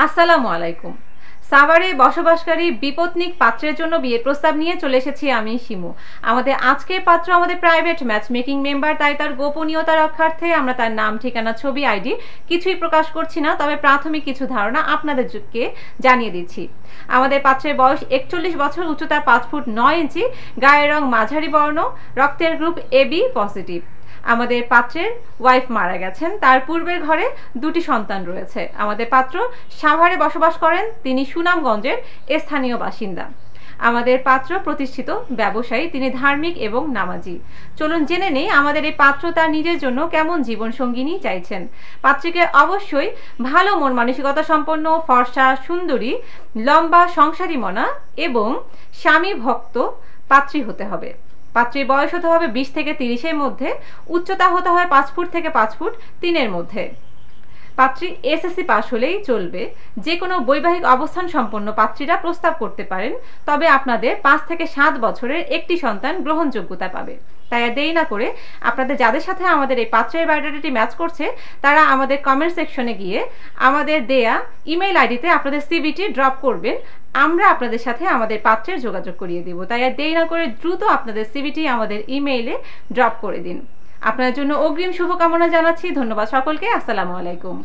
আসসালামু আলাইকুম। সাভারে বসবাসকারী বিপত্নিক পাত্রের জন্য বিয়ের প্রস্তাব নিয়ে চলে এসেছি আমি শিমু। আমাদের আজকের পাত্র আমাদের প্রাইভেট ম্যাচ মেকিং মেম্বার, তাই তার গোপনীয়তা রক্ষার্থে আমরা তার নাম, ঠিকানা, ছবি, আইডি কিছুই প্রকাশ করছি না, তবে প্রাথমিক কিছু ধারণা আপনাদেরকে জানিয়ে দিচ্ছি। আমাদের পাত্রের বয়স 41 বছর, উচ্চতা 5 ফুট 9 ইঞ্চি, গায়ের রং মাঝারি বর্ণ, রক্তের গ্রুপ AB পজিটিভ। আমাদের পাত্রের ওয়াইফ মারা গেছেন, তার পূর্বের ঘরে 2টি সন্তান রয়েছে। আমাদের পাত্র সাভারে বসবাস করেন, তিনি সুনামগঞ্জের স্থানীয় বাসিন্দা। আমাদের পাত্র প্রতিষ্ঠিত ব্যবসায়ী, তিনি ধার্মিক এবং নামাজি। চলুন জেনে নেই আমাদের এই পাত্র তার নিজের জন্য কেমন জীবন সঙ্গিনী চাইছেন। পাত্রীকে অবশ্যই ভালো মন মানসিকতা সম্পন্ন, ফর্সা, সুন্দরী, লম্বা, সংসারী মনা এবং স্বামী ভক্ত পাত্রী হতে হবে। পাত্রীর বয়স হতে হবে 20 থেকে 30-এর মধ্যে, উচ্চতা হতে হবে 5 ফুট থেকে 5 ফুট 3-এর মধ্যে। পাত্রী SSC পাস হলেই চলবে। যে কোনো বৈবাহিক অবস্থান সম্পন্ন পাত্রীরা প্রস্তাব করতে পারেন, তবে আপনাদের 5 থেকে 7 বছরের একটি সন্তান গ্রহণযোগ্যতা পাবে। তাই আর দেরি না করে আপনাদের যাদের সাথে আমাদের এই পাত্রের বায়োডাটাটি ম্যাচ করছে, তারা আমাদের কমেন্ট সেকশনে গিয়ে আমাদের দেয়া ইমেইল আইডিতে আপনাদের সিভিটি ড্রপ করবেন। আমরা আপনাদের সাথে আমাদের পাত্রের যোগাযোগ করিয়ে দিব। তাই আর দেরি না করে দ্রুত আপনাদের সিভিটি আমাদের ইমেইলে ড্রপ করে দিন। আপনার জন্য অগ্রিম শুভকামনা জানাচ্ছি। ধন্যবাদ সকলকে। আসসালামু আলাইকুম।